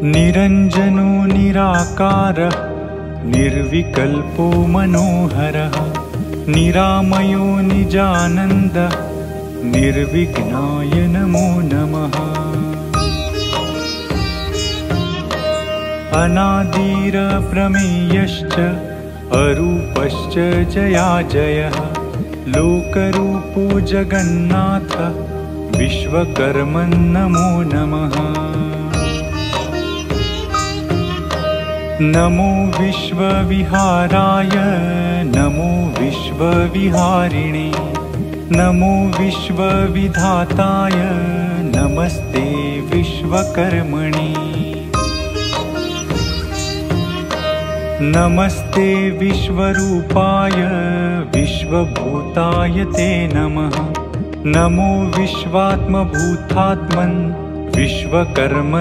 निरञ्जनो निराकारः निर्विकल्पो मनोहरः निरामयो निजानन्दः निर्विघ्नाय नमो नमः। अनादिरप्रमेयश्च अरूपश्च जयाजयः लोकरूपो जगन्नाथः विश्वकर्मन् नमो नमः। नमो विश्वविहाराय नमो विश्वविहारिणे नमो विश्वविधाताय नमस्ते विश्वकर्मणे। नमस्ते विश्वरूपाय विश्वभूताय ते नमः। नमो विश्वात्मभूतात्मन् विश्वकर्मन्